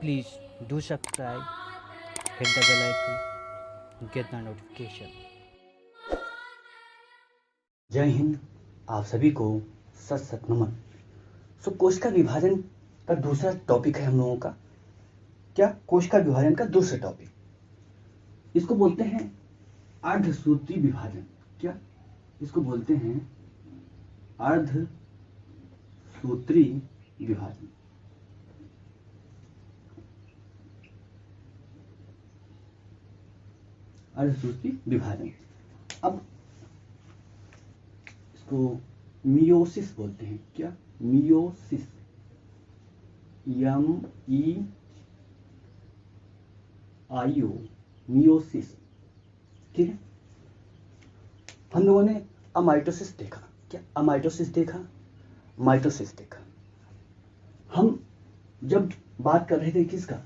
Please do subscribe, hit the bell icon, get the notification. जय हिंद। आप सभी को सत सत नमन। कोशिका विभाजन का दूसरा टॉपिक है हम लोगों का। क्या कोशिका विभाजन का दूसरा टॉपिक, इसको बोलते हैं अर्धसूत्री विभाजन। क्या इसको बोलते हैं अर्धसूत्री विभाजन। अर्धसूत्री विभाजन। अब इसको मियोसिस बोलते हैं। क्या मियोसिस, ME-I-O, मियोसिस। ठीक है। हम लोगों ने अमाइटोसिस देखा। क्या अमाइटोसिस देखा, माइटोसिस देखा। हम जब बात कर रहे थे किसका,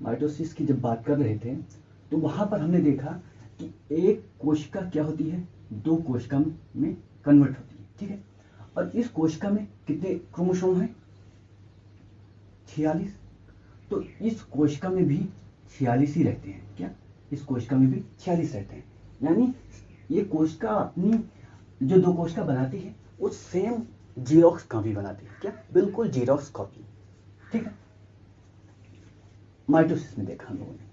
माइटोसिस की जब बात कर रहे थे तो वहां पर हमने देखा कि एक कोशिका क्या होती है, दो कोशिका में कन्वर्ट होती है। ठीक है। और इस कोशिका में कितने क्रोमोसोम हैं, 46। तो इस कोशिका में भी 46 ही रहते हैं। क्या इस कोशिका में भी 46 रहते हैं। यानी ये कोशिका अपनी जो दो कोशिका बनाती है वो सेम जीरोक्स कॉपी बनाती है। क्या बिल्कुल जीरोक्स कॉपी। ठीक है। माइटोसिस में देखा हम लोगों ने।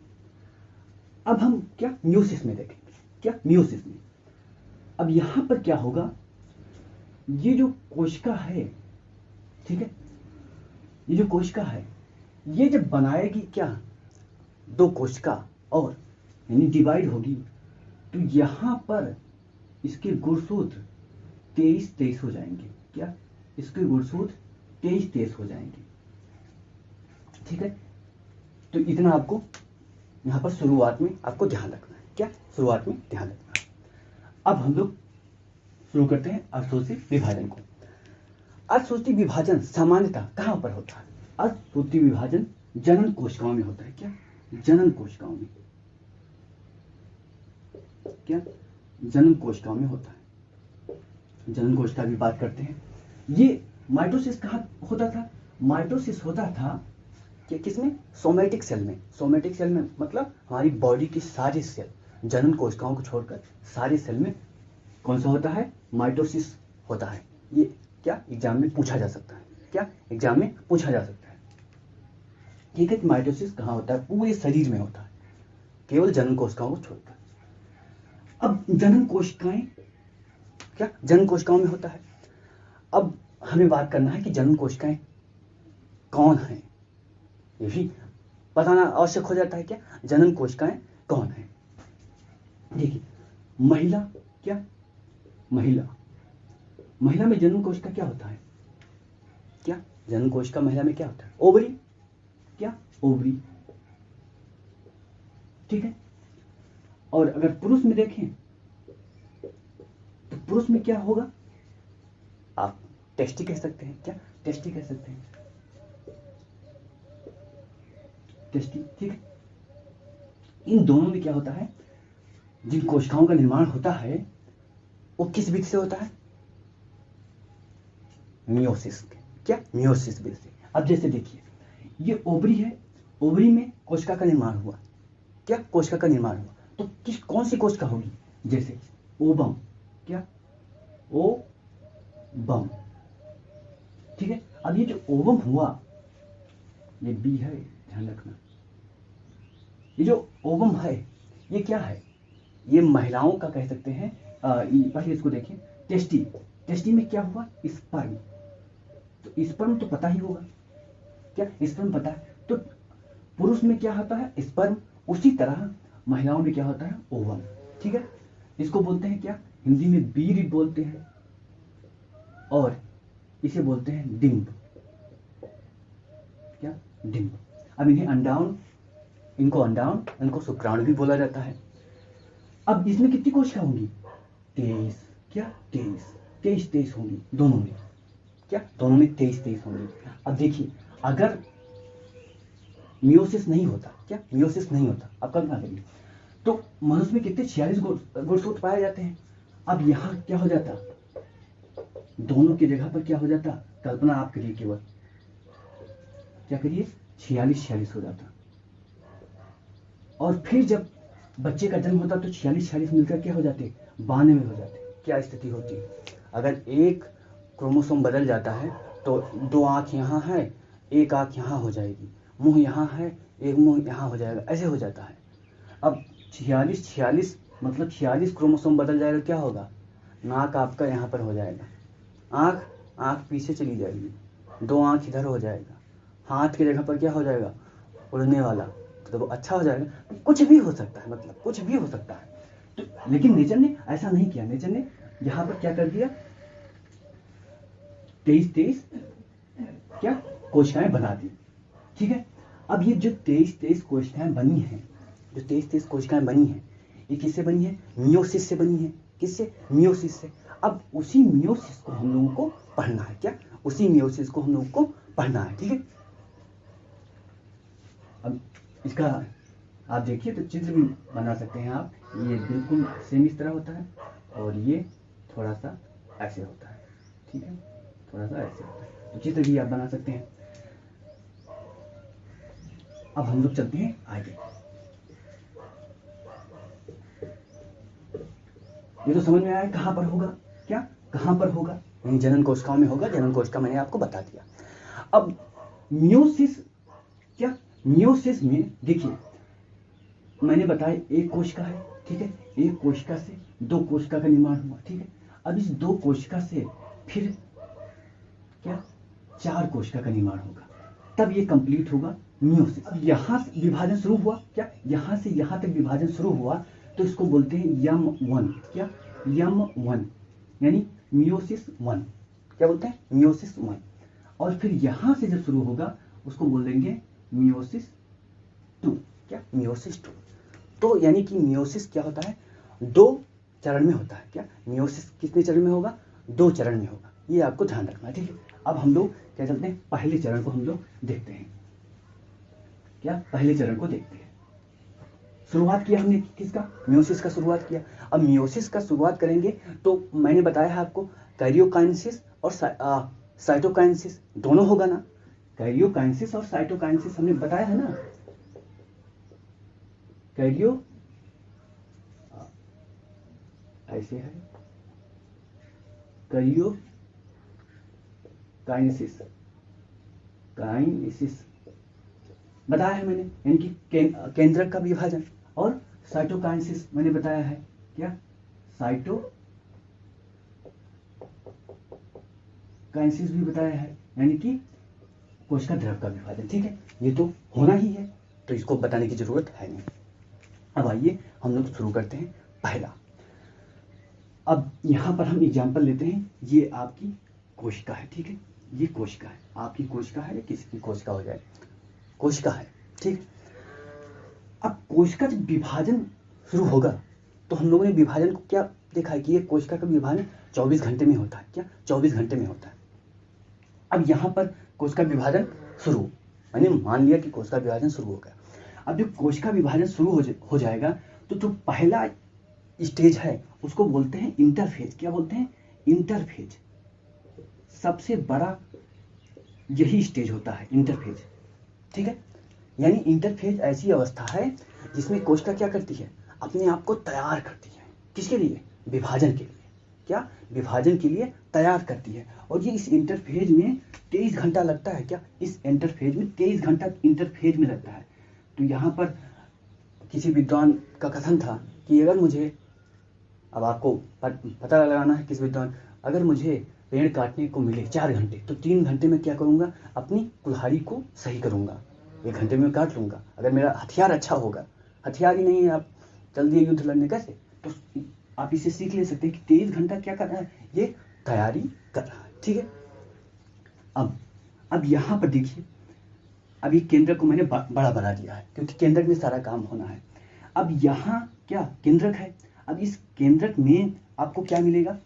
अब हम क्या मियोसिस में देखेंगे। क्या मियोसिस में अब यहां पर क्या होगा, ये जो कोशिका है, ठीक है, ये जो कोशिका है ये जब बनाएगी क्या, दो कोशिका और यानी डिवाइड होगी, तो यहां पर इसके गुणसूत्र 23-23 हो जाएंगे। क्या इसके गुणसूत्र 23-23 हो जाएंगे। ठीक है। तो इतना आपको यहां पर शुरुआत में आपको ध्यान रखना है। क्या शुरुआत में ध्यान रखना है। अब हम लोग शुरू करते हैं अर्धसूत्री विभाजन को। अर्धसूत्री विभाजन सामान्यतः कहां पर होता है, अर्धसूत्री विभाजन जनन कोशिकाओं में होता है। क्या जनन कोशिकाओं में, क्या जनन कोशिकाओं में होता है। जनन कोशिका की बात करते हैं। ये माइटोसिस कहां होता था, माइटोसिस होता था कि किसमें, सोमेटिक सेल में। सोमेटिक सेल में मतलब हमारी बॉडी की सारी सेल, जनन कोशिकाओं को छोड़कर सारे सेल में कौन सा होता है, माइटोसिस होता है। ये क्या एग्जाम में पूछा जा सकता है। क्या एग्जाम में पूछा जा सकता है। ठीक है। माइटोसिस कहां होता है, पूरे शरीर में होता है, केवल जनन कोशिकाओं को छोड़कर। अब जनन कोशिकाएं, क्या जनन कोशिकाओं में होता है। अब हमें बात करना है कि जनन कोशिकाएं कौन है, ये भी बताना आवश्यक हो जाता है। क्या जनन कोशिकाएं कौन है। देखिए महिला, क्या महिला में जनन कोशिका क्या होता है, क्या जनन कोशिका महिला में क्या होता है, ओवरी। क्या ओवरी। ठीक है। और अगर पुरुष में देखें तो पुरुष में क्या होगा, आप टेस्टी कह सकते हैं। क्या टेस्टी कह सकते हैं, टेस्टी। ठीक है। इन दोनों में क्या होता है, जिन कोशिकाओं का निर्माण होता है वो किस विधि से होता है, मियोसिस। क्या मियोसिस विधि से। अब जैसे देखिए ये ओवरी है, ओवरी में कोशिका का निर्माण हुआ। क्या कोशिका का निर्माण हुआ, तो कौन सी कोशिका होगी, जैसे ओवम। क्या ओवम। ठीक है। अब ये जो ओवम हुआ, ये बी है, ध्यान रखना। ये जो ओवम है ये क्या है, ये महिलाओं का कह सकते हैं। पहले इसको देखिए, टेस्टी। टेस्टी में क्या हुआ, स्पर्म। तो स्पर्म तो पता ही होगा। क्या स्पर्म पता है। तो पुरुष में क्या होता है, स्पर्म। उसी तरह महिलाओं में क्या होता है, ओवम। ठीक है। इसको बोलते हैं क्या, हिंदी में बीज बोलते हैं और इसे बोलते हैं डिंब। क्या डिंब। अब इनको अंडाणु, इनको शुक्राणु भी बोला जाता है। अब इसमें कितनी कोशिका होंगी, 23। क्या 23 होंगी दोनों में। क्या दोनों में 23 होंगी। अब देखिए अगर मियोसिस नहीं होता, क्या मियोसिस नहीं होता, अब कल्पना करिए, तो मनुष्य में कितने 46 गुणसूत्र पाए जाते हैं। अब यहां क्या हो जाता, दोनों की जगह पर क्या हो जाता, कल्पना आप करिए, केवल क्या करिए, 46 हो जाता। और फिर जब बच्चे का जन्म होता तो 46 मिलकर क्या हो जाते, 92 हो जाते। क्या स्थिति होती, अगर एक क्रोमोसोम बदल जाता है तो 2 आँख यहाँ है, 1 आँख यहाँ हो जाएगी, मुंह यहाँ है, एक मुंह यहाँ हो जाएगा, ऐसे हो जाता है। अब 46 मतलब 46 क्रोमोसोम बदल जाएगा, क्या होगा, नाक आपका यहाँ पर हो जाएगा, आँख पीछे चली जाएगी, 2 आँख इधर हो जाएगा, हाथ की जगह पर क्या हो जाएगा, उड़ने वाला, तो वो अच्छा हो जाएगा। कुछ भी हो सकता है, मतलब कुछ भी हो सकता है। तो लेकिन नेचर ने ऐसा नहीं किया, नेचर ने यहाँ पर क्या कर दिया, 23 क्या कोशिकाएं बना दी। ठीक है, अब ये जो 23 कोशिकाएं बनी हैं, जो 23 कोशिकाएं बनी हैं, ये किससे बनी है, मियोसिस से बनी है। किससे, मियोसिस से। अब उसी मियोसिस को हम लोगों को पढ़ना है, क्या, उसी मियोसिस को हम लोगों को पढ़ना है। ठीक है, अब इसका आप देखिए तो चित्र भी बना सकते हैं आप, ये बिल्कुल सेम इस तरह होता है और ये थोड़ा सा ऐसे होता है। ठीक है, थोड़ा सा ऐसे होता है, तो चित्र भी आप बना सकते हैं। अब हम लोग चलते हैं आगे। ये तो समझ में आया कहां पर होगा, क्या कहां पर होगा, जनन कोशिकाओं में होगा। जनन कोशिका मैंने आपको बता दिया। अब मियोसिस, क्या मियोसिस में देखिए मैंने बताया एक कोशिका है। ठीक है, एक कोशिका से 2 कोशिका का निर्माण हुआ। ठीक है, अब इस 2 कोशिका से फिर क्या 4 कोशिका का निर्माण होगा, तब ये कंप्लीट होगा मियोसिस। अब यहां से विभाजन शुरू हुआ, क्या यहां से यहां तक विभाजन शुरू हुआ, तो इसको बोलते हैं M1। क्या, M1 यानी मियोसिस 1। क्या बोलते हैं, मियोसिस 1। और फिर यहां से जब शुरू होगा उसको बोल देंगे मियोसिस 2। क्या, मियोसिस 2। तो यानी कि मियोसिस क्या होता है, 2 चरण में होता है। क्या, मियोसिस कितने चरण में होगा, 2 चरण में होगा, ये आपको ध्यान रखना है। ठीक है, अब हम लोग क्या चलते हैं, पहले चरण को हम लोग देखते हैं। क्या, पहले चरण को देखते हैं। शुरुआत किया हमने किसका, मियोसिस का शुरुआत किया। अब मियोसिस का शुरुआत करेंगे तो मैंने बताया है आपको कैरियोकाइनेसिस और साइटोकाइनेसिस दोनों होगा ना। कैरियोकाइनेसिस और साइटोकाइनेसिस हमने बताया है ना। कैरियो ऐसे है, कैरियो काइनेसिस बताया है मैंने, यानी कि केंद्रक का विभाजन। और साइटोकाइनेसिस मैंने बताया है, क्या साइटोकाइनेसिस भी बताया है, यानी कि कोशिका द्रव का विभाजन। ठीक है, ये तो होना ही है, तो इसको बताने की जरूरत है नहीं। अब आइए हम लोग शुरू करते हैं पहला। अब यहां पर हम एग्जाम्पल लेते हैं, ये आपकी कोशिका है। ठीक है, ये कोशिका है, आपकी कोशिका है या किसी की कोशिका हो जाए, कोशिका है। ठीक, अब कोशिका जब विभाजन शुरू होगा तो हम लोगों ने विभाजन को क्या देखा है कि ये कोशिका का विभाजन 24 घंटे में होता है। क्या, 24 घंटे में होता है। अब यहां पर कोशिका विभाजन शुरू, मैंने मान लिया कि कोशिका विभाजन शुरू हो गया। अब जब कोशिका विभाजन शुरू हो जाएगा तो जो पहला स्टेज है उसको बोलते हैं इंटरफेज। क्या बोलते हैं, इंटरफेज। सबसे बड़ा यही स्टेज होता है, इंटरफेज। ठीक है, यानी इंटरफेज ऐसी अवस्था है जिसमें कोशिका क्या करती है, अपने आप को तैयार करती है। किसके लिए, विभाजन के लिए। क्या, विभाजन के लिए तैयार करती है। और ये इस इंटरफेज में 23 घंटा लगता है। क्या, इस इंटरफेज में 23 घंटा इंटरफेज में लगता है। तो यहाँ पर किसी विद्वान का कथन था कि अगर मुझे, अब आपको पता लगाना है किस विद्वान, अगर मुझे पेड़ काटने को मिले 4 घंटे तो 3 घंटे में क्या करूँगा, अपनी कुल्हाड़ी को सही करूँगा, 1 घंटे में काट लूँगा। अगर मेरा हथियार अच्छा होगा, हथियार ही नहीं है, आप चल दिए युद्ध लड़ने कैसे, तो आप इसे सीख ले सकते हैं कि 23 घंटा क्या कर रहा है, ये तैयारी कर रहा है। ठीक है, अब यहाँ पर देखिए, अभी केंद्रक को मैंने बड़ा बना दिया है क्योंकि केंद्रक में सारा काम होना है। अब यहाँ क्या केंद्रक है, अब इस केंद्रक में आपको क्या मिलेगा,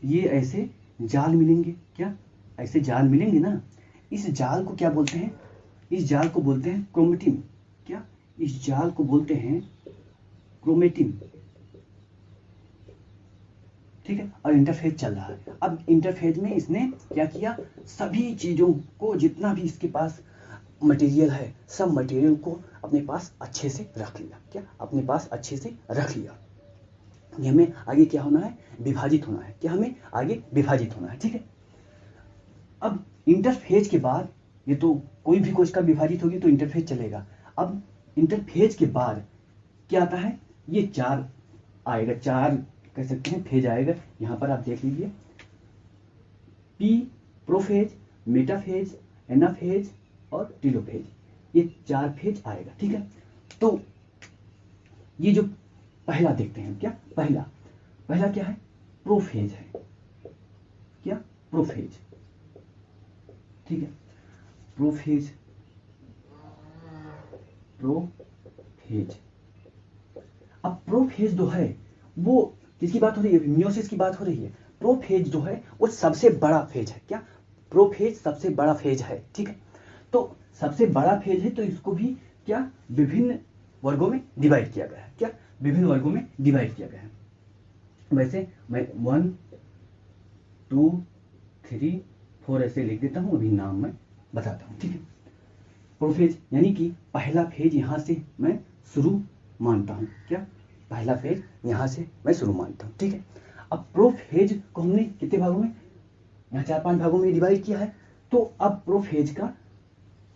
ये ऐसे जाल मिलेंगे। क्या, ऐसे जाल मिलेंगे ना। इस जाल को क्या बोलते हैं, इस जाल को बोलते हैं क्रोमेटिन। क्या, इस जाल को बोलते हैं क्रोमेटिन। ठीक है, और इंटरफेज चल रहा है। अब इंटरफेज में इसने क्या किया, सभी चीज़ों को, जितना भी इसके पास मटेरियल है, सब मटेरियल को अपने पास अच्छे से रख लिया। क्या, अपने पास अच्छे से रख लिया। ये हमें आगे क्या होना है, विभाजित होना है। क्या, हमें आगे विभाजित होना है। ठीक है, अब इंटरफेज के बाद, ये तो कोई भी कोशिका विभाजित होगी तो इंटरफेज चलेगा। अब इंटरफेज के बाद क्या आता है, ये 4 आएगा, 4 कह सकते हैं फेज आएगा। यहाँ पर आप देख लीजिए, पी, प्रोफेज, मेटाफेज, एनाफेज और टेलोफेज, ये 4 फेज आएगा। ठीक है, तो ये जो पहला देखते हैं, क्या पहला क्या है, प्रोफेज है। क्या, प्रोफेज। ठीक है, प्रोफेज अब प्रोफेज जो है वो किसकी बात हो रही है, मियोसिस की बात हो रही है। प्रोफेज जो है वो सबसे बड़ा फेज है। क्या, प्रोफेज सबसे बड़ा फेज है। ठीक है, तो सबसे बड़ा फेज है, तो इसको भी क्या, विभिन्न वर्गों में डिवाइड किया गया है। क्या, विभिन्न वर्गों में डिवाइड किया गया है। वैसे मैं 1 2 3 4 ऐसे लिख देता हूँ, अभी नाम मैं बताता हूँ। ठीक है, प्रोफेज यानी कि पहला फेज यहाँ से मैं शुरू मानता हूँ। क्या, पहला फेज यहाँ से मैं शुरू मानता हूँ। ठीक है, अब प्रोफेज को हमने कितने भागों में, यहाँ 4-5 भागों में डिवाइड किया है। तो अब प्रोफेज का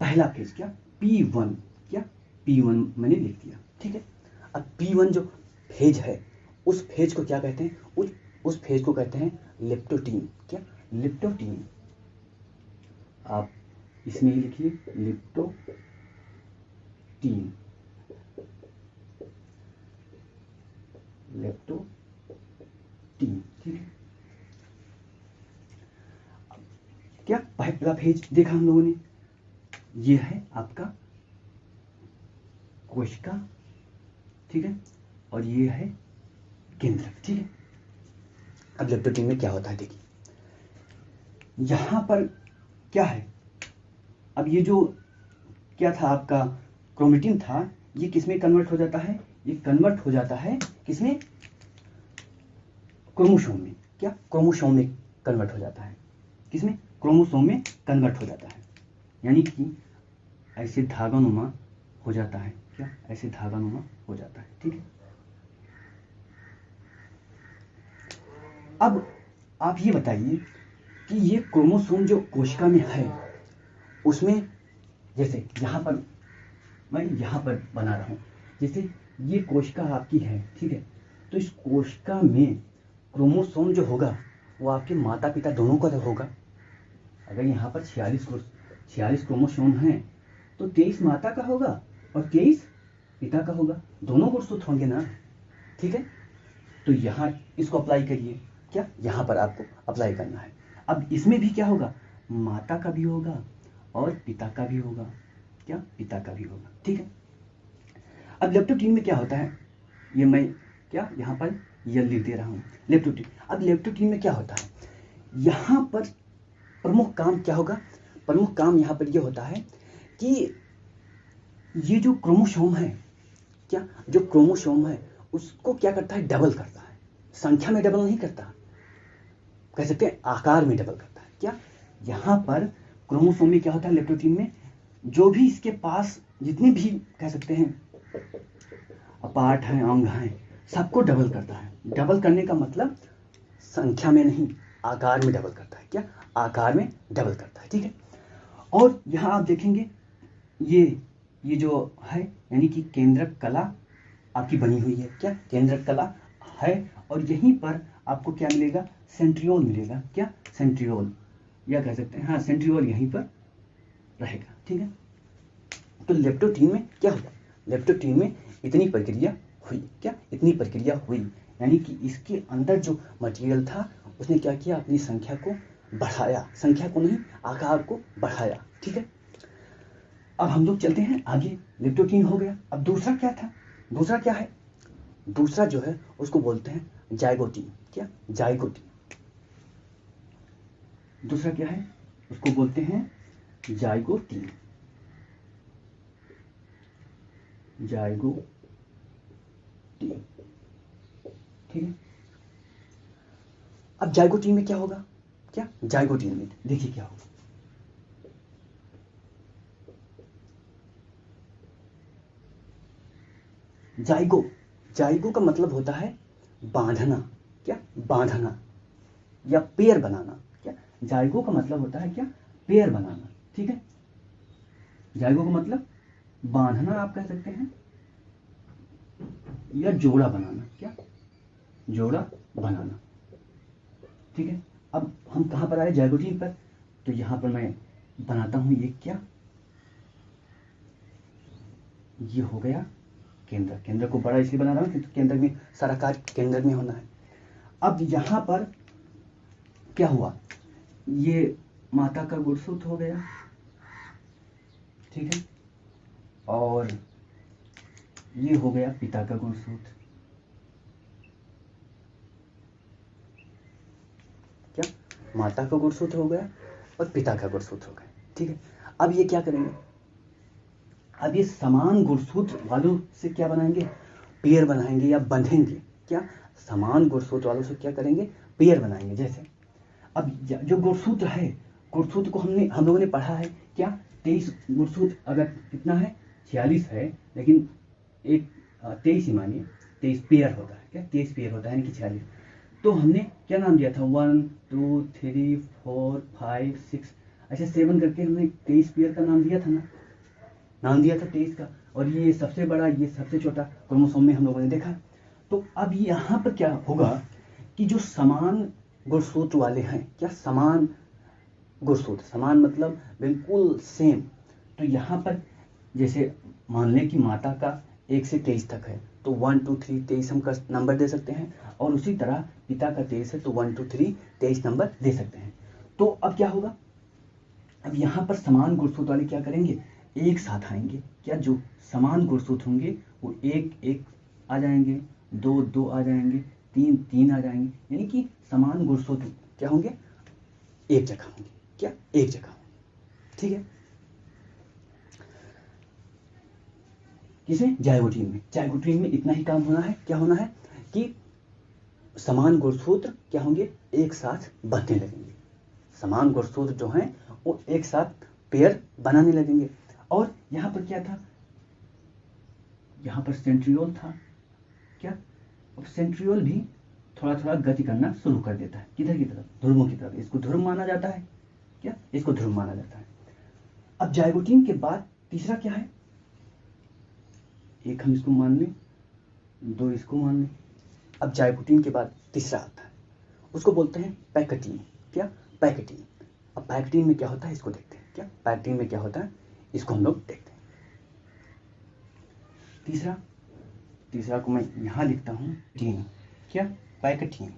पहला फेज क्या, P1, क्या, P1 मैंने लिख दिया। ठीक है, अब P1 जो फेज है, उस फेज को क्या कहते हैं, उस फेज को कहते हैं लेप्टोटीन। क्या, लेप्टोटीन। आप इसमें लिखिए लेप्टोटीन। लेप्टोटीन। ठीक है, क्या, पहला फेज देखा हम लोगों ने, ये है आपका कोशिका। ठीक है, और ये है केंद्रक। ठीक है, अब लेप्टोटीन में क्या होता है देखिए, यहां पर क्या है, अब ये जो क्या था आपका क्रोमेटिन था, ये किसमें कन्वर्ट हो जाता है, ये कन्वर्ट हो जाता है किसमें, क्रोमोसोम में। क्या, क्रोमोसोम में कन्वर्ट हो जाता है, किसमें, क्रोमोसोम में कन्वर्ट हो जाता है। यानी कि ऐसे धागानुमा हो जाता है। क्या, ऐसे धागानुमा हो जाता है। ठीक है, अब आप ये बताइए कि ये क्रोमोसोम जो कोशिका में है, उसमें जैसे यहाँ पर मैं यहाँ पर बना रहा हूँ, जैसे ये कोशिका आपकी है। ठीक है, तो इस कोशिका में क्रोमोसोम जो होगा वो आपके माता पिता दोनों का होगा। अगर यहाँ पर 46 क्रोमोसोम हैं तो 23 माता का होगा और 23 पिता का होगा, दोनों गुणसूत्र होंगे ना। ठीक है, तो यहाँ इसको अप्लाई करिए। क्या, यहाँ पर आपको अप्लाई करना है। अब इसमें भी क्या होगा, माता का भी होगा और पिता का भी होगा। क्या, पिता का भी होगा। ठीक है, अब लेप्टोटीन में क्या होता है, ये मैं क्या यहाँ पर ये लिख दे रहा हूँ, लेप्टोटीन। अब लेप्टोटीन में क्या होता है, यहाँ पर प्रमुख काम क्या होगा, प्रमुख काम यहाँ पर ये होता है कि ये जो क्रोमोसोम है, क्या, जो क्रोमोसोम है उसको क्या करता है, डबल करता है। संख्या में डबल नहीं करता, कह सकते हैं आकार में डबल करता है। क्या, यहाँ पर क्रोमोसोम में क्या होता है, लेप्टोटीन में जो भी इसके पास जितने भी कह सकते हैं पार्ट हैं, अंग हैं, सबको डबल करता है। डबल करने का मतलब संख्या में नहीं, आकार में डबल करता है। क्या, आकार में डबल करता है। ठीक है, और यहाँ आप देखेंगे ये जो है, यानी कि केंद्रक कला आपकी बनी हुई है। क्या, केंद्रक कला है, और यहीं पर आपको क्या मिलेगा, सेंट्रियोल मिलेगा। क्या, सेंट्रियोल, या कह सकते हैं हाँ, सेंट्रियोल यहीं पर रहेगा। ठीक है, तो लेप्टोटीन में क्या हुआ, लेप्टोटीन में इतनी प्रक्रिया हुई। क्या, इतनी प्रक्रिया हुई, यानी कि इसके अंदर जो मटेरियल था उसने क्या किया, अपनी संख्या को बढ़ाया, संख्या को नहीं, आकार को बढ़ाया। ठीक है, अब हम लोग चलते हैं आगे। लेप्टोटीन हो गया, अब दूसरा क्या था, दूसरा क्या है, दूसरा जो है उसको बोलते हैं जाइगोटीन। क्या, जाइगोटीन। दूसरा क्या है, उसको बोलते हैं जाइगोटीन। जाइगोटीन। ठीक है, अब जाइगोट में क्या होगा, क्या जाइगोट में देखिए क्या होगा। जाइगो का मतलब होता है बांधना, क्या बांधना या पेयर बनाना। क्या जाइगो का मतलब होता है क्या, पेयर बनाना। ठीक है, जाइगो का मतलब बांधना आप कह सकते हैं, या जोड़ा बनाना, क्या जोड़ा बनाना। ठीक है, अब हम कहां पर आए, जाइगोटीन पर। तो यहां पर मैं बनाता हूं ये क्या, ये हो गया केंद्र। केंद्र को बड़ा इसलिए बना रहा हूं क्योंकि केंद्र में सारा कार्य केंद्र में होना है। अब यहां पर क्या हुआ, ये माता का गुणसूत्र हो गया। ठीक है, और ये हो गया पिता का गुणसूत्र। क्या माता का गुणसूत्र हो गया और पिता का गुणसूत्र हो गया। ठीक है, अब ये क्या करेंगे, अब ये समान गुणसूत्र वालों से क्या बनाएंगे, पेयर बनाएंगे या बंधेंगे। क्या समान गुणसूत्र वालों से क्या करेंगे, पेयर बनाएंगे। जैसे अब जो गुणसूत्र है, गुणसूत्र को हम लोगों ने पढ़ा है क्या, 23 गुणसूत्र, अगर कितना है 46 है, लेकिन एक 23 ही मानिए, 23 पेयर होता है। क्या 23 पेयर होता है, यानी कि 46। तो हमने क्या नाम दिया था, 1 2 3 4 5 6, अच्छा 7 करके हमने 23 पेयर का नाम दिया था ना, नाम दिया था 23 का। और ये सबसे बड़ा, ये सबसे छोटा क्रोमोसोम में हम लोगों ने देखा। तो अब यहाँ पर क्या होगा कि जो समान गुणसूत्र वाले हैं, क्या समान गुणसूत्र, समान मतलब बिल्कुल सेम। तो यहाँ पर जैसे मान लें कि माता का 1 से 23 तक है, तो 1 2 3 23 हम का नंबर दे सकते हैं। और उसी तरह पिता का 23 है, तो 1 2 3 23 नंबर दे सकते हैं। तो अब क्या होगा, अब यहाँ पर समान गुणसूत्र वाले क्या करेंगे, एक साथ आएंगे। क्या जो समान गुणसूत्र होंगे वो एक एक आ जाएंगे, दो दो आ जाएंगे, तीन तीन आ जाएंगे, यानी कि समान गुणसूत्र क्या होंगे, एक जगह होंगे। क्या एक जगह होंगे। ठीक है, किसे, जाइगोटीन में। जाइगोटीन में इतना ही काम होना है, क्या होना है कि समान गुणसूत्र क्या होंगे, एक साथ बनने लगेंगे। समान गुणसूत्र जो हैं वो एक साथ पेयर बनाने लगेंगे। और यहां पर क्या था, यहां पर सेंट्रियोल था। क्या, अब सेंट्रियोल भी थोड़ा थोड़ा गति करना शुरू कर देता है, किधर की तरफ, ध्रुवों की तरफ। इसको ध्रुव माना जाता है। क्या, इसको ध्रुव माना जाता है। अब जाइगोटीन के बाद तीसरा क्या है, एक हम इसको मान लें, दो इसको मान लें। अब जाइगोटीन के बाद तीसरा आता है, उसको बोलते हैं पैकेटीन। क्या, पैकेटीन। अब पैकेटीन में क्या होता है, इसको देखते हैं। क्या पैकेटीन में क्या होता है, इसको हम लोग देखते हैं। तीसरा, तीसरा को मैं यहां लिखता हूं टीन। क्या, पैकेटीन,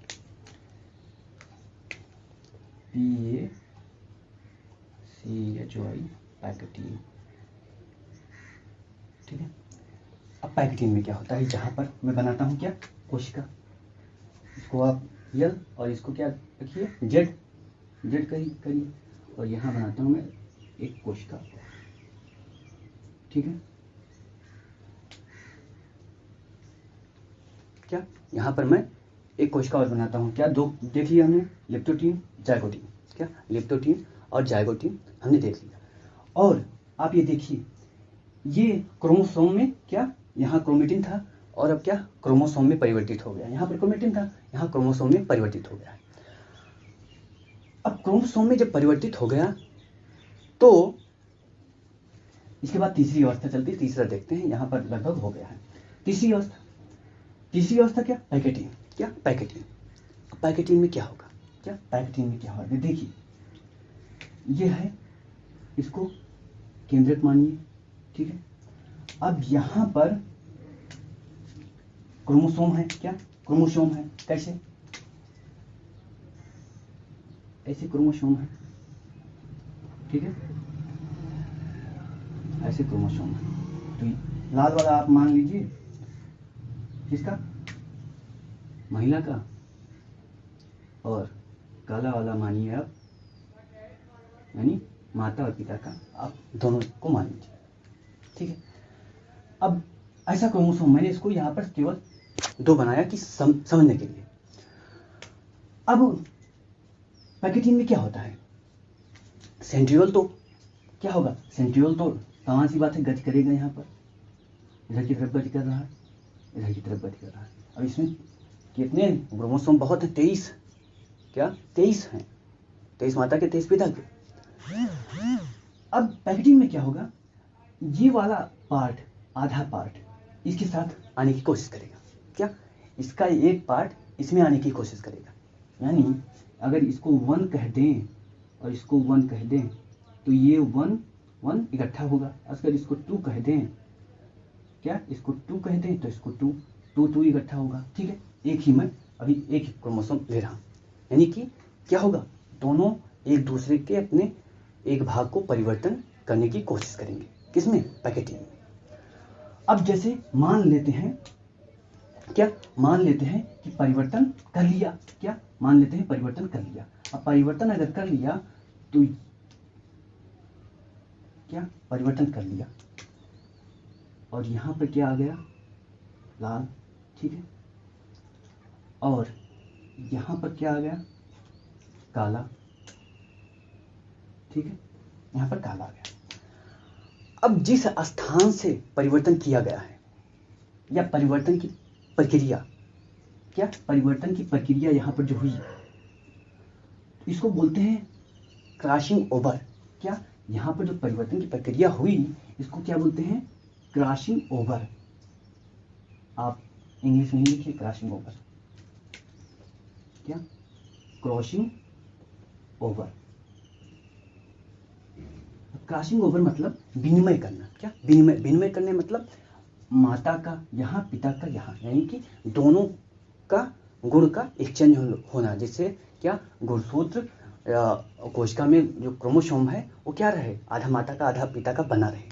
PACHY, पैकेटीन। ठीक है, अब पैकेटीन में क्या होता है, जहां पर मैं बनाता हूं क्या, कोशिका, इसको आप यल और इसको क्या रखिए, जेड, जेड करिए, और यहां बनाता हूं मैं एक कोशिका। ठीक है, क्या यहां पर मैं एक कोशिका और बनाता हूं। क्या, दो देख लिया हमने, लिप्टोटीन, जाइगोटीन। क्या, लिप्टोटीन और जाइगोटीन हमने देख लिया। और आप ये देखिए, ये क्रोमोसोम में क्या, यहाँ क्रोमेटिन था और अब क्या क्रोमोसोम में परिवर्तित हो गया। यहाँ पर क्रोमेटिन था, यहाँ क्रोमोसोम में परिवर्तित हो गया है। अब क्रोमोसोम में जब परिवर्तित हो गया तो इसके बाद तीसरी अवस्था चलती है। तीसरा देखते हैं, यहाँ पर लगभग हो गया है तीसरी अवस्था। तीसरी अवस्था क्या, पैकेटीन। क्या, पैकेटीन। अब पैकेटीन में क्या होगा, क्या पैकेटीन में क्या होगा, देखिए ये है, इसको केंद्रक मानिए। ठीक है, अब यहां पर क्रोमोसोम है। क्या, क्रोमोसोम है, कैसे, ऐसे क्रोमोसोम है। ठीक है, ऐसे क्रोमोसोम है। तो लाल वाला आप मान लीजिए किसका, महिला का, और काला वाला मानिए आप, यानी माता और पिता का, आप दोनों को मान लीजिए। ठीक है, अब ऐसा क्रोमोसोम, मैंने इसको यहाँ पर केवल दो बनाया कि समझने के लिए। अब पैकेटीन में क्या होता है, सेंट्रियोल तो क्या होगा, सेंट्रियोल तो कहाँ सी बात है, गति करेगा यहाँ पर, इधर की तरफ गति कर रहा है, इधर की तरफ गति कर रहा है। अब इसमें कितने क्रोमोसोम, बहुत है, 23, क्या 23 हैं, 23 माता के 23 पिता के। अब पैकेटिंग में क्या होगा, ये वाला पार्ट, आधा पार्ट इसके साथ आने की कोशिश करेगा, क्या इसका एक पार्ट इसमें आने की कोशिश करेगा, यानी अगर इसको 1 कह दें और इसको 1 कह दें तो ये 1 1 इकट्ठा होगा, अगर इसको 2 कह दें, क्या इसको 2 कह दें तो इसको 2 2 2 इकट्ठा होगा, ठीक है। एक ही मैं अभी एक ही क्रोमोसोम ले रहा हूँ, यानी कि क्या होगा, दोनों एक दूसरे के अपने एक भाग को परिवर्तन करने की कोशिश करेंगे, किसमें, पैकेटिंग में। अब जैसे मान लेते हैं, क्या मान लेते हैं कि परिवर्तन कर लिया, क्या मान लेते हैं परिवर्तन कर लिया। अब परिवर्तन अगर कर लिया तो क्या परिवर्तन कर लिया और यहां पर क्या आ गया, लाल, ठीक है, और यहां पर क्या आ गया, काला, ठीक है, यहां पर काला आ गया। अब जिस स्थान से परिवर्तन किया गया है या परिवर्तन की प्रक्रिया, क्या परिवर्तन की प्रक्रिया यहां पर जो हुई इसको बोलते हैं क्रॉसिंग ओवर, क्या यहां पर जो परिवर्तन की प्रक्रिया हुई इसको क्या बोलते हैं, क्रॉसिंग ओवर। आप इंग्लिश में ही लिखिए क्रॉसिंग ओवर, क्या क्रॉसिंग ओवर। क्रॉसिंग ओवर मतलब विनिमय करना, क्या विनिमय, विनिमय करने मतलब माता का यहाँ पिता का यहाँ, यानी कि दोनों का गुण का एक्सचेंज होना, जिससे क्या गुणसूत्र कोशिका में जो क्रोमोसोम है वो क्या रहे, आधा माता का आधा पिता का बना रहे।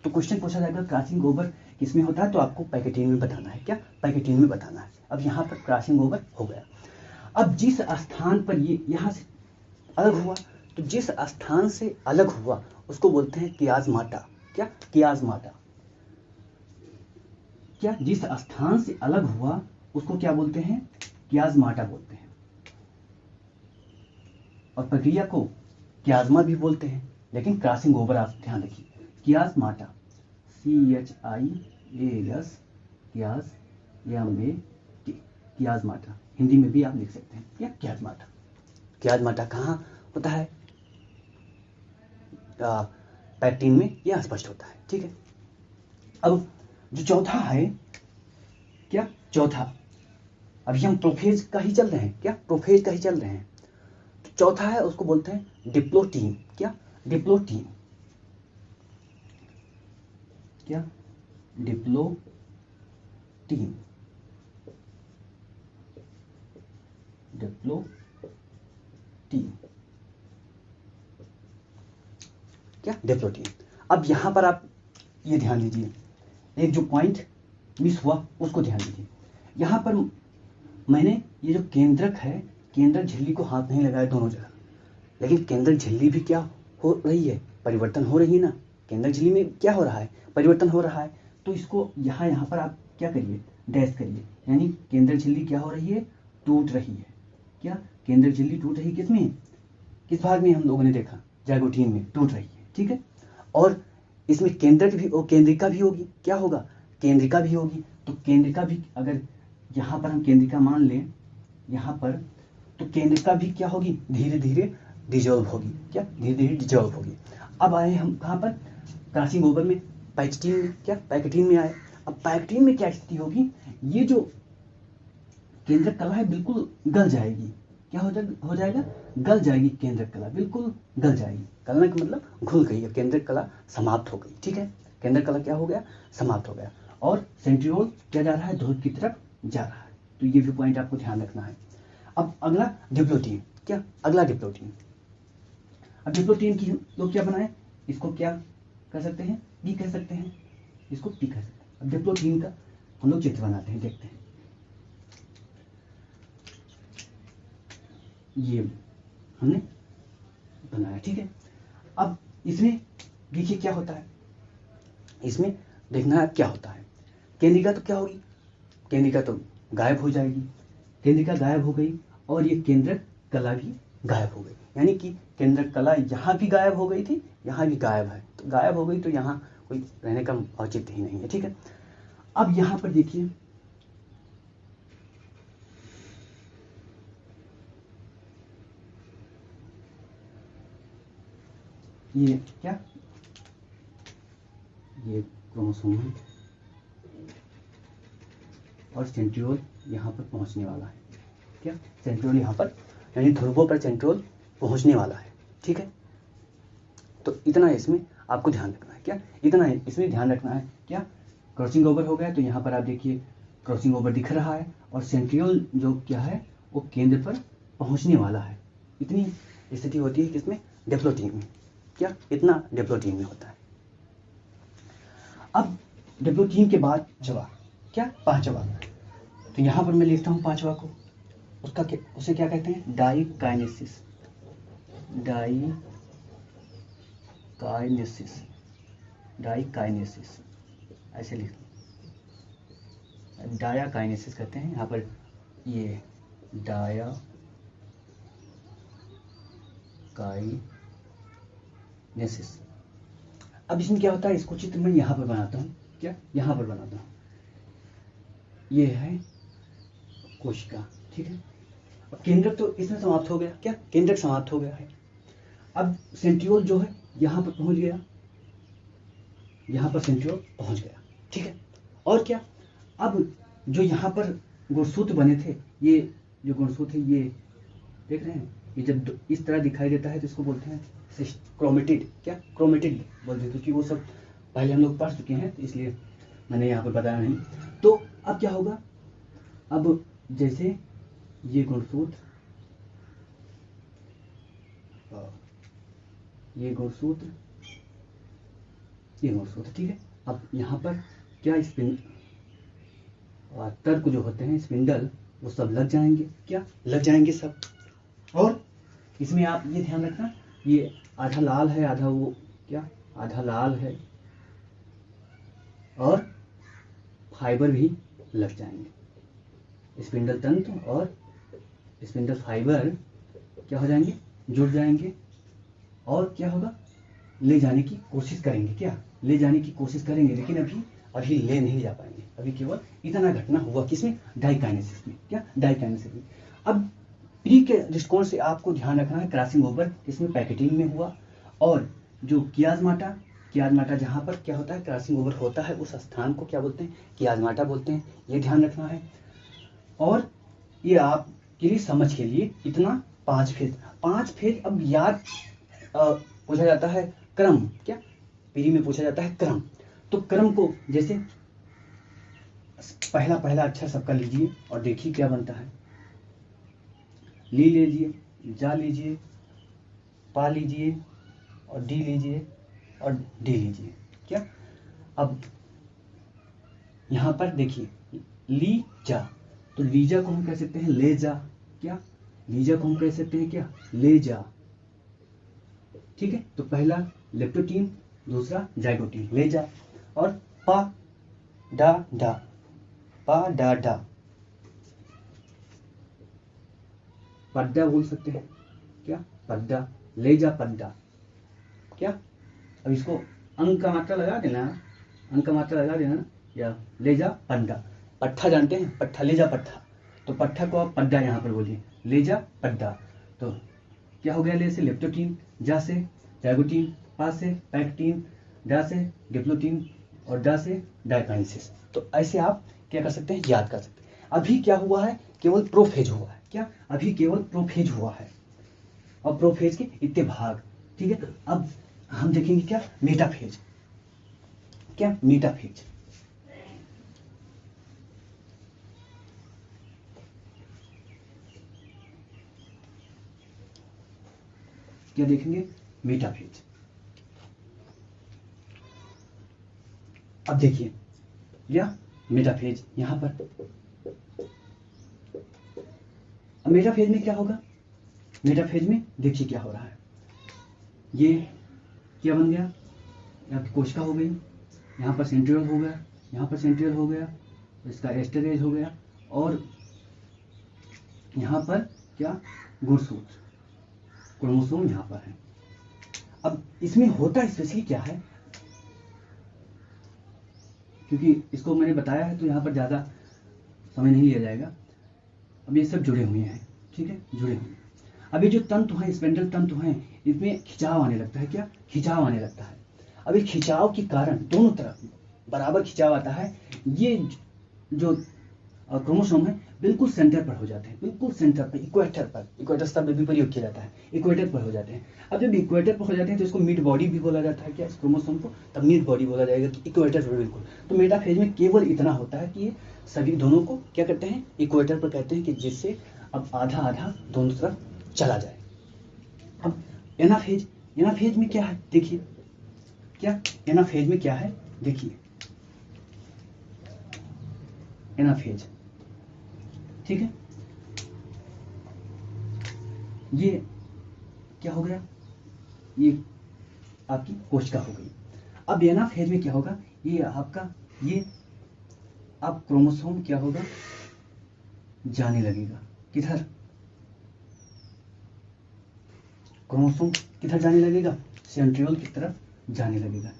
तो क्वेश्चन पूछा जाएगा क्रॉसिंग ओवर किसमें होता है, तो आपको पैकेटीन में बताना है, क्या पैकेटीन में बताना है। अब यहाँ पर क्रॉसिंग ओवर हो गया। अब जिस स्थान पर ये यहाँ से अलग हुआ, तो जिस स्थान से अलग हुआ उसको बोलते हैं कियाज़माटा, क्या कियाज़माटा, क्या जिस स्थान से अलग हुआ उसको क्या बोलते हैं, कियाज़माटा बोलते हैं। और प्रक्रिया को कियाज़मा भी बोलते हैं, लेकिन क्रॉसिंग ओवर आप ध्यान रखिए, कियाज़माटा, CHIAS, कियाज़माटा, हिंदी में भी आप लिख सकते हैं, क्या कियाज़माटा। कियाज़माटा कहाँ होता है, पैक्टिन में यह स्पष्ट होता है, ठीक है। अब जो चौथा है, क्या चौथा, अभी हम प्रोफेज का ही चल रहे हैं, क्या प्रोफेज का ही चल रहे हैं। तो चौथा है उसको बोलते हैं डिप्लोटीन, क्या डिप्लोटीन, क्या डिप्लोटीन, डिप्लोटीन, क्या डिप्लोटीन। अब यहां पर आप ये ध्यान दीजिए, एक जो पॉइंट मिस हुआ उसको ध्यान दीजिए। यहां पर मैंने ये जो केंद्रक है, केंद्रक झिल्ली को हाथ नहीं लगाया दोनों जगह, लेकिन केंद्रक झिल्ली भी क्या हो रही है, परिवर्तन हो रही है ना, केंद्रक झिल्ली में क्या हो रहा है, परिवर्तन हो रहा है। तो इसको यहाँ पर आप क्या करिए, डैश करिए, यानी केंद्रक झिल्ली क्या हो रही है, टूट रही है, क्या केंद्रक झिल्ली टूट रही है, किसमें, किस भाग में हम लोगों ने देखा, जाइगोटीन में टूट रही है, ठीक है। और इसमें केंद्रक भी और केंद्रिका भी होगी, क्या होगा, केंद्रिका भी होगी। तो केंद्रिका भी अगर यहाँ पर हम केंद्रिका मान लें यहाँ पर, तो केंद्रिका भी क्या होगी, धीरे धीरे डिजॉल्व होगी, क्या धीरे धीरे डिजॉल्व होगी। अब आए हम कहाँ पर, क्रॉसिंग ओवर में, पैक्टिन में, क्या पैक्टिन में आए। अब पैक्टिन में क्या स्थिति होगी, ये जो केंद्रक कला है बिल्कुल गल जाएगी, क्या हो जाएगा, गल जाएगी, केंद्रक कला बिल्कुल गल जाएगी। गलने का मतलब घुल गई है, केंद्रक कला समाप्त हो गई, ठीक है, केंद्रक कला क्या हो गया, समाप्त हो गया। और सेंट्रियोल क्या जा रहा है, ध्रुव की तरफ जा रहा है। तो ये भी पॉइंट आपको ध्यान रखना है। अब अगला डिप्लोटीन, क्या अगला डिप्लोटीन। अब डिप्लोटीन की लोग क्या बनाए, इसको क्या कह सकते हैं, डी कह सकते हैं, इसको पी कह सकते हैं। अब डिप्लोटीन का हम लोग चित्र बनाते हैं, देखते हैं। ये हमने बनाया, ठीक है। अब इसमें देखिए क्या होता है, इसमें देखना है क्या होता है। केंद्रिका तो क्या होगी, केंद्रिका तो गायब हो जाएगी, केंद्रिका गायब हो गई और ये केंद्रक कला भी गायब हो गई, यानी कि केंद्रक कला यहाँ भी गायब हो गई थी, यहाँ भी गायब है, तो गायब हो गई तो यहाँ कोई रहने का औचित्य ही नहीं है। ठीक है, अब यहाँ पर देखिए ये क्या, ये क्रोमोसोम है और सेंट्रियोल यहाँ पर पहुँचने वाला है। क्या, सेंट्रियोल यहाँ पर, यानी ध्रुवों पर सेंट्रियोल पहुँचने वाला है। ठीक है, तो इतना इसमें आपको ध्यान रखना है। क्या, इतना इसमें ध्यान रखना है। क्या, क्रॉसिंग ओवर हो गया, तो यहाँ पर आप देखिए क्रॉसिंग ओवर दिख रहा है और सेंट्रियोल जो क्या है वो केंद्र पर पहुँचने वाला है। इतनी स्थिति होती है किसमें, डिप्लोटीन में। क्या, इतना डिप्लोटीन में होता है। अब डिप्लोटीन के बाद पांचवा, क्या, पांचवा, तो यहाँ पर मैं लिखता हूँ पांचवा को, उसका क्या, उसे क्या कहते हैं, डाइकाइनेसिस। डाइकाइनेसिस, डाइकाइनेसिस ऐसे लिखते हैं, डायाकाइनेसिस कहते हैं यहाँ पर, ये डायाकाइनेसिस। अब इसमें क्या होता है, इसको चित्र मैं यहाँ पर बनाता हूँ। क्या, यहाँ पर बनाता हूँ, ये है कोशिका। ठीक है, अब केंद्रक तो इसमें समाप्त हो गया। क्या, केंद्रक समाप्त हो गया है। अब सेंट्रियोल जो है यहाँ पर पहुँच गया, यहाँ पर सेंट्रियोल पहुँच गया। ठीक है, और क्या, अब जो यहाँ पर गुणसूत्र बने थे, ये जो गुणसूत्र है ये देख रहे हैं, ये जब इस तरह दिखाई देता है तो इसको बोलते हैं क्रोमेटिड। क्या, क्रोमेटिड बोलते हैं, क्योंकि वो सब पहले हम लोग पढ़ चुके हैं, तो इसलिए मैंने यहाँ पर बताया नहीं। तो अब क्या होगा, अब जैसे ये गुणसूत्र, ये गुणसूत्र, ये गुणसूत्र, ठीक है। अब यहाँ पर क्या, तर्क जो होते हैं, स्पिंडल, वो सब लग जाएंगे। क्या, लग जाएंगे सब। और इसमें आप ये ध्यान रखना, ये आधा लाल है, आधा वो क्या, आधा लाल है, और फाइबर भी लग जाएंगे। स्पिंडल तंतु और स्पिंडल फाइबर क्या हो जाएंगे, जुड़ जाएंगे, और क्या होगा, ले जाने की कोशिश करेंगे। क्या, ले जाने की कोशिश करेंगे, लेकिन अभी ले नहीं जा पाएंगे। अभी केवल इतना घटना हुआ किसमें, डाइकाइनेसिस में। क्या, डाइकाइनेसिस में। अब प्री के दृष्टिकोण से आपको ध्यान रखना है, क्रॉसिंग ओवर किसमें, पैकेटिन में हुआ, और जो कियाजमाटा जहाँ पर क्या होता है, क्रॉसिंग ओवर होता है, उस स्थान को क्या बोलते हैं, कियाजमाटा बोलते हैं। ये ध्यान रखना है। और ये आपके लिए समझ के लिए इतना 5 फेज। अब याद पूछा जाता है क्रम। क्या, पीढ़ी में पूछा जाता है क्रम। तो क्रम को जैसे पहला अक्षर सबका लीजिए और देखिए क्या बनता है। ली लीजिए, जा लीजिए, पा लीजिए, और डी लीजिए, और डी लीजिए। क्या, अब यहाँ पर देखिए ली जा, तो लीजा को हम कह सकते हैं ले जा। क्या, लीजा को हम कह सकते हैं क्या, ले जा। ठीक है, तो पहला लेप्टोटीन, दूसरा जाइगोटीन, ले जा। और पा डा डा, पा डा डा, पड्डा बोल सकते हैं। क्या, पड्डा, ले जा पड्डा। क्या, अब इसको अंक का मात्रा लगा देना, अंक का मात्रा लगा देना, या ले जा पड्डा। पट्ठा जानते हैं, पट्ठा, ले जा पट्ठा, तो पट्ठा को आप पड्डा यहाँ पर बोलिए, ले जा पड्डा। तो क्या हो गया, ले से लेप्टोटीन, जा से जाइगोटीन, पा से पैक्टीन, डा से डिप्लोटीन, और डा से डाइकाइनेसिस। तो ऐसे आप क्या कर सकते हैं, याद कर सकते हैं। अभी क्या हुआ है, केवल प्रोफेज हुआ है। क्या, अभी केवल प्रोफेज हुआ है, और प्रोफेज के इतने भाग। ठीक है, अब हम देखेंगे क्या, मेटाफेज। क्या, मेटाफेज। क्या देखेंगे, मेटाफेज। अब देखिए यह मेटाफेज यहां पर। अब मेटाफेज में क्या होगा, मेटाफेज में देखिए क्या हो रहा है। ये क्या बन गया, यहाँ की कोशिका हो गई, यहाँ पर सेंट्रियोल हो गया, यहाँ पर सेंट्रियोल हो गया, इसका एस्टरेज हो गया, और यहाँ पर क्या, गुणसूत्र। क्रोमोसोम यहाँ पर है। अब इसमें होता स्पेशली क्या है, क्योंकि इसको मैंने बताया है तो यहाँ पर ज़्यादा समय नहीं लिया जाएगा। अब ये सब जुड़े हुए हैं, ठीक है, जुड़े हुए हैं। अब ये जो तंतु हैं, स्पेंडल तंतु हैं, इसमें खिंचाव आने लगता है। क्या खिंचाव आने लगता है। अब ये खिंचाव के कारण दोनों तरफ बराबर खिंचाव आता है। ये जो क्रोमोसोम है बिल्कुल सेंटर पर हो जाते हैं, बिल्कुल सेंटर पर, इक्वेटर पर। इक्वेटर शब्द भी प्रयोग किया जाता है, इक्वेटर पर हो जाते हैं। अब जब इक्वेटर पर हो जाते हैं तो इसको मिड बॉडी भी बोला जाता है। क्या इस क्रोमोसोम को तब मिड बॉडी बोला जाएगा कि इक्वेटर पर बिल्कुल। तो मेटाफेज में केवल इतना होता है कि ये सभी दोनों को क्या करते हैं, इक्वेटर पर कहते हैं, कि जिससे अब आधा आधा दोनों तरफ चला जाए। अब एनाफेज, एनाफेज में क्या है देखिए, क्या एनाफेज में क्या है देखिए, एनाफेज, ठीक है। ये क्या हो गया, ये आपकी कोशिका हो गई। अब एनाफेज में क्या होगा, ये आपका ये अब क्रोमोसोम क्या होगा, जाने लगेगा। किधर, क्रोमोसोम किधर जाने लगेगा, सेंट्रियोल की तरफ जाने लगेगा।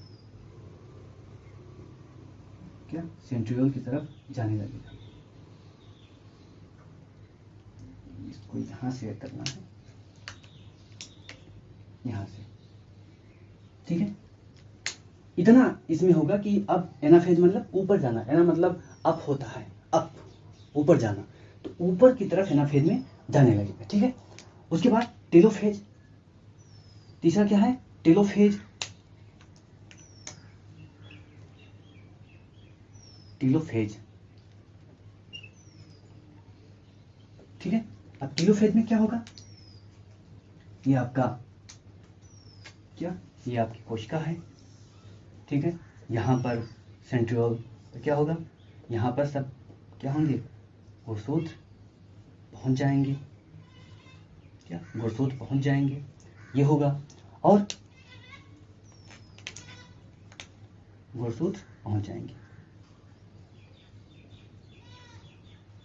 क्या सेंट्रियोल की तरफ जाने लगेगा। इसको यहां से करना है, यहां से, ठीक है। इतना इसमें होगा कि अब एनाफेज मतलब ऊपर जाना, एना मतलब अप होता है, अप, ऊपर जाना। तो ऊपर की तरफ एनाफेज में जाने लगेगा, ठीक है। उसके बाद टेलोफेज, तीसरा क्या है, टेलोफेज। टेलोफेज, ठीक है। अब टेलोफेज में क्या होगा, ये आपका क्या, ये आपकी कोशिका है, ठीक है। यहाँ पर सेंट्रियोल, तो क्या होगा, यहाँ पर सब क्या होंगे, गुणसूत्र पहुंच जाएंगे। क्या गुणसूत्र पहुंच जाएंगे, ये होगा। और गुणसूत्र पहुंच जाएंगे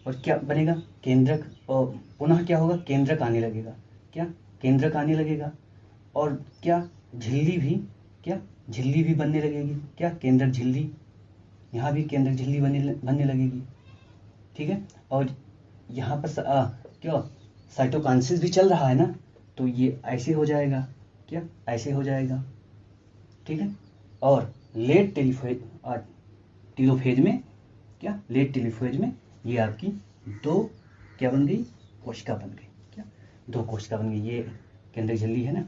और क्या बनेगा, केंद्रक, और पुनः क्या होगा, केंद्रक आने लगेगा। क्या केंद्रक आने लगेगा। और क्या झिल्ली भी, क्या झिल्ली भी बनने लगेगी। क्या केंद्रक झिल्ली, यहाँ भी केंद्रक झिल्ली बनने लगेगी, ठीक है। और यहाँ पर क्या साइटोकाइनेसिस भी चल रहा है ना, तो ये ऐसे हो जाएगा। क्या ऐसे हो जाएगा, ठीक है। और लेट टेलोफेज में, क्या लेट टेलोफेज में ये आपकी दो क्या बन गई, कोशिका बन गई। क्या दो कोशिका बन गई, ये केंद्रक झिल्ली है ना,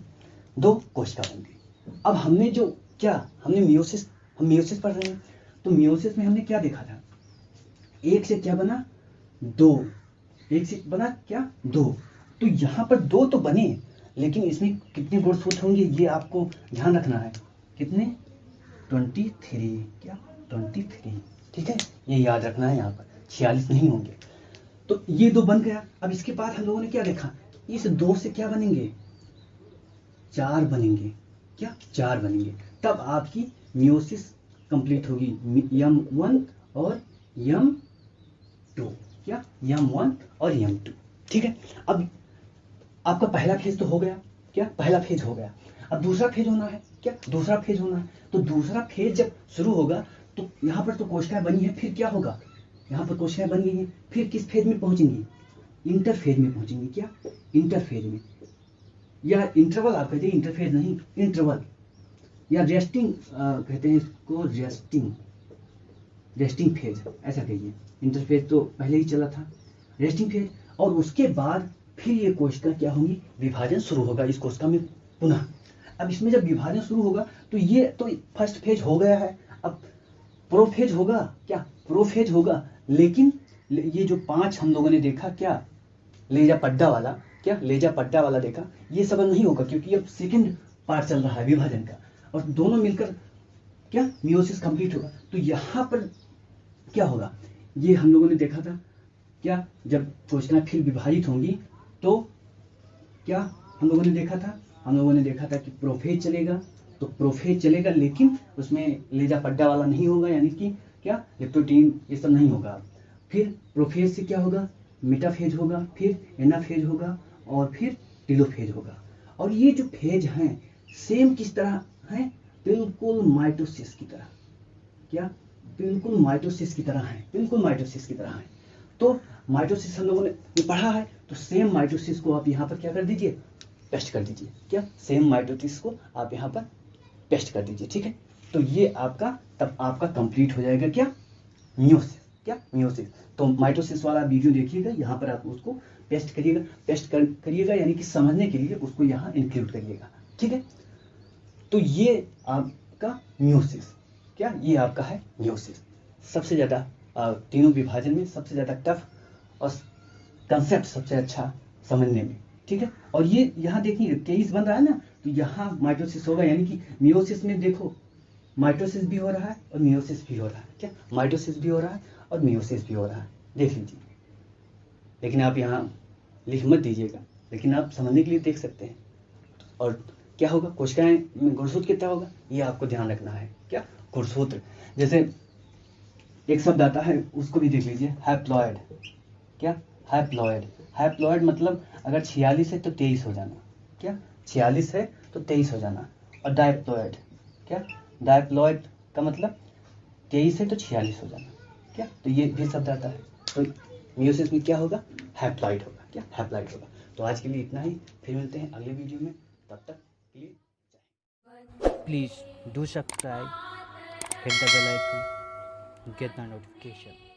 दो कोशिका बन गई। अब हमने जो क्या, हमने मियोसिस, हम मियोसिस पढ़ रहे हैं, तो मियोसिस में हमने क्या देखा था, एक से क्या बना, दो, एक से बना क्या, दो। तो यहाँ पर दो तो बने, लेकिन इसमें कितने गुणसूत्र होंगे ये आपको ध्यान रखना है। कितने, 23। क्या 23, ठीक है, ये याद रखना है। यहाँ पर 46 नहीं होंगे। तो ये दो बन गया। अब इसके बाद हम लोगों ने क्या देखा, इस दो से क्या बनेंगे, 4 बनेंगे। क्या 4 बनेंगे। तब आपकी मियोसिस कंप्लीट होगी, M1 और M2। क्या M1 और M2, ठीक है। अब आपका पहला फेज तो हो गया। क्या पहला फेज हो गया। अब दूसरा फेज होना है। क्या दूसरा फेज होना है। तो दूसरा फेज जब शुरू होगा तो यहाँ पर तो कोशिकाएं बनी है, फिर क्या होगा, यहाँ पर कोशिकाएं बन गई हैं, फिर किस फेज में पहुंचेंगी, इंटरफेज में पहुंचेंगी। क्या इंटरफेज में, या इंटरवल आप कहते हैं, इंटरफेज नहीं, इंटरवल, या रेस्टिंग कहते हैं इसको, रेस्टिंग फेज ऐसा कहिए। इंटरफेज तो पहले ही चला था, रेस्टिंग फेज। और उसके बाद फिर ये कोशिका क्या होंगी, विभाजन शुरू होगा इस कोशिका में पुनः। अब इसमें जब विभाजन शुरू होगा तो ये तो फर्स्ट फेज हो गया है, अब प्रोफेज होगा। क्या प्रोफेज होगा। लेकिन ये जो 5 हम लोगों ने देखा, क्या लेजा पड्डा वाला, क्या लेजा पड्डा वाला देखा, ये सब नहीं होगा, क्योंकि अब सेकंड पार्ट चल रहा है विभाजन का, और दोनों मिलकर क्या मियोसिस कंप्लीट होगा। तो यहाँ पर क्या होगा, ये हम लोगों ने देखा था। क्या जब कोशिकाएं फिर विभाजित होंगी तो क्या हम लोगों ने देखा था, हम लोगों ने देखा था कि प्रोफेज चलेगा। तो प्रोफेज चलेगा, लेकिन उसमें लेजा पड्डा वाला नहीं होगा, यानी कि क्या लिप्टोटीन ये सब नहीं होगा। फिर प्रोफेज से क्या होगा, मेटाफेज होगा, फिर एनाफेज होगा, और फिर टेलोफेज होगा। और ये जो फेज हैं सेम किस तरह हैं, बिल्कुल माइटोसिस की तरह। क्या, बिल्कुल माइटोसिस की तरह है, बिल्कुल माइटोसिस की तरह है। तो माइटोसिस हम लोगों ने पढ़ा है, तो सेम माइटोसिस को आप यहाँ पर क्या कर दीजिए, पेस्ट कर दीजिए। क्या, सेम माइटोसिस को आप यहाँ पर पेस्ट कर दीजिए, ठीक है। तो ये आपका तब आपका कंप्लीट हो जाएगा क्या, मियोसिस। क्या, मियोसिस। तो माइटोसिस वाला वीडियो देखिएगा, यहाँ पर आप उसको पेस्ट करिएगा, करिएगा यानी कि समझने के लिए उसको यहाँ इंक्लूड करिएगा, ठीक है। तो ये आपका मियोसिस, क्या, ये आपका है मियोसिस। सबसे ज़्यादा तीनों विभाजन में सबसे ज़्यादा टफ और कंसेप्ट सबसे अच्छा समझने में, ठीक है। और ये यहाँ देखिए 23 बन रहा है ना, तो यहाँ माइटोसिस होगा, यानी कि मियोसिस में देखो माइटोसिस भी हो रहा है और मियोसिस भी हो रहा है। क्या, माइटोसिस भी हो रहा है और मियोसिस भी हो रहा है, देख लीजिए। लेकिन आप यहाँ लिख मत दीजिएगा, लेकिन आप समझने के लिए देख सकते हैं। और क्या होगा, कोशिकाएं में गुणसूत्र कितना होगा, ये आपको ध्यान रखना है। क्या, गुणसूत्र, जैसे एक शब्द आता है उसको भी देख लीजिए, हैप्लॉयड। क्या, हैप्लॉयड। हैप्लॉयड मतलब अगर 46 है तो 23 हो जाना। क्या, 46 है तो 23 हो जाना। और डायप्लॉयड, क्या, डायप्लॉयड का मतलब 23 है तो 46 हो जाना। क्या, तो ये भी शब्द आता है। तो मियोसिस में क्या होगा, हैप्लॉयड होगा। क्या, हैप्लॉयड होगा। तो आज के लिए इतना ही, फिर मिलते हैं अगले वीडियो में, तब तक के लिए Please do subscribe, hit the bell icon, get the notification.